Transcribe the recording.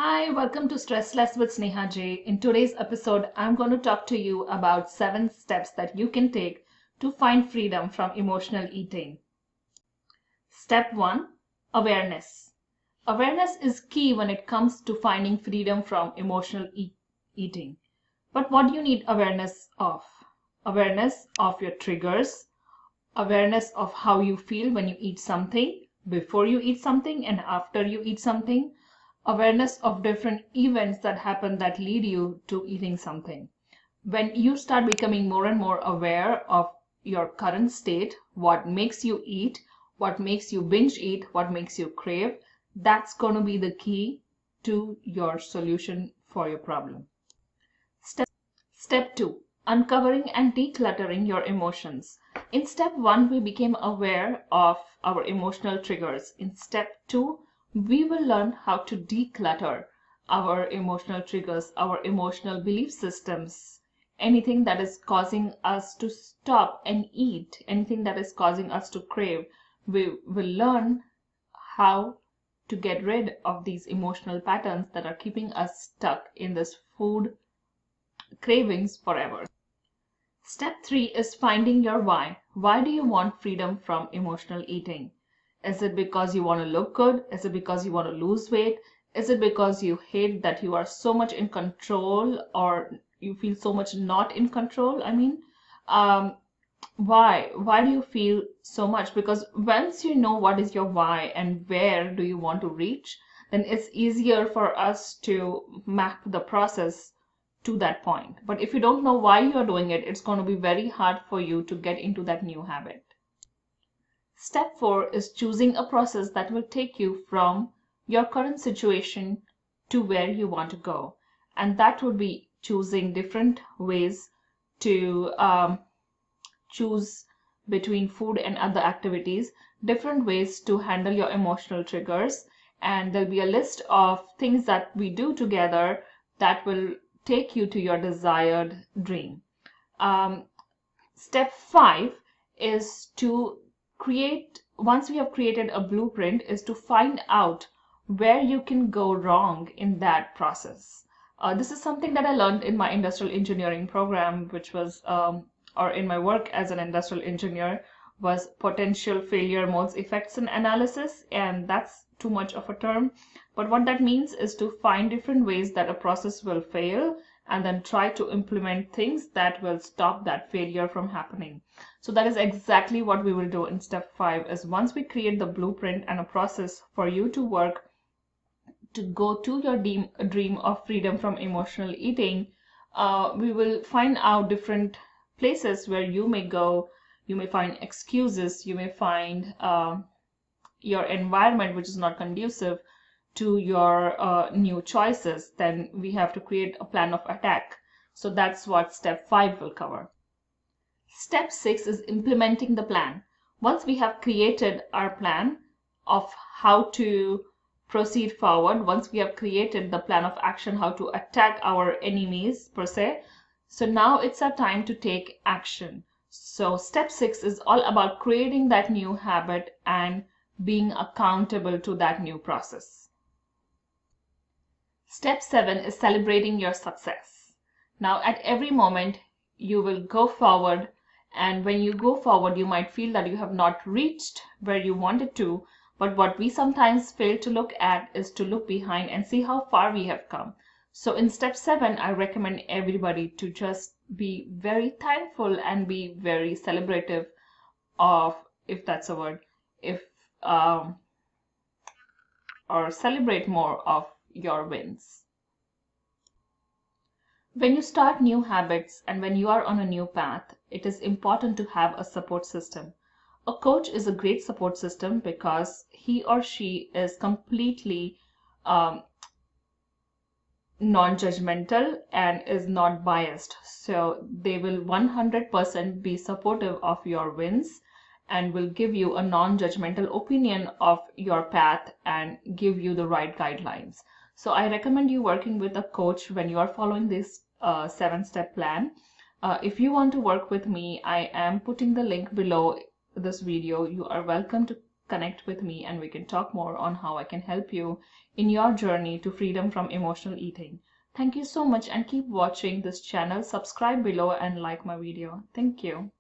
Hi, welcome to Stress Less with Sneha J. In today's episode, I'm going to talk to you about 7 steps that you can take to find freedom from emotional eating. Step 1, awareness. Awareness is key when it comes to finding freedom from emotional eating. But what do you need awareness of? Awareness of your triggers, awareness of how you feel when you eat something, before you eat something and after you eat something, awareness of different events that happen that lead you to eating something. When you start becoming more and more aware of your current state, what makes you eat, what makes you binge eat, what makes you crave, that's going to be the key to your solution for your problem. Step 2, uncovering and decluttering your emotions. In step 1, we became aware of our emotional triggers. In step 2, we will learn how to declutter our emotional triggers, our emotional belief systems, anything that is causing us to stop and eat, anything that is causing us to crave. We will learn how to get rid of these emotional patterns that are keeping us stuck in this food cravings forever. Step 3 is finding your why. Why do you want freedom from emotional eating? Is it because you want to look good? Is it because you want to lose weight? Is it because you hate that you are so much in control or you feel so much not in control? Why? Why do you feel so much? Because once you know what is your why and where do you want to reach, then it's easier for us to map the process to that point. But if you don't know why you're doing it, it's going to be very hard for you to get into that new habit. Step 4 is choosing a process that will take you from your current situation to where you want to go. And that would be choosing different ways to choose between food and other activities, different ways to handle your emotional triggers. And there'll be a list of things that we do together that will take you to your desired dream. Step 5 is to create, once we have created a blueprint, is to find out where you can go wrong in that process. This is something that I learned in my industrial engineering program, which was, or in my work as an industrial engineer, was potential failure modes, effects, and analysis. And that's too much of a term. But what that means is to find different ways that a process will fail and then try to implement things that will stop that failure from happening. So that is exactly what we will do in step 5, is once we create the blueprint and a process for you to work to go to your dream of freedom from emotional eating, we will find out different places where you may go. You may find excuses, you may find your environment which is not conducive to your new choices. Then we have to create a plan of attack. So that's what step 5 will cover. Step 6 is implementing the plan. Once we have created our plan of how to proceed forward, once we have created the plan of action, how to attack our enemies per se, so now it's our time to take action. So step 6 is all about creating that new habit and being accountable to that new process. Step 7 is celebrating your success. Now, at every moment, you will go forward, and when you go forward, you might feel that you have not reached where you wanted to, but what we sometimes fail to look at is to look behind and see how far we have come. So in step 7, I recommend everybody to just be very thankful and be very celebrative of, if that's a word, or celebrate more of your wins. When you start new habits and when you are on a new path, it is important to have a support system. A coach is a great support system because he or she is completely non-judgmental and is not biased. So they will 100% be supportive of your wins and will give you a non-judgmental opinion of your path and give you the right guidelines. So I recommend you working with a coach when you are following this 7-step plan. If you want to work with me, I am putting the link below this video. You are welcome to connect with me and we can talk more on how I can help you in your journey to freedom from emotional eating. Thank you so much and keep watching this channel. Subscribe below and like my video. Thank you.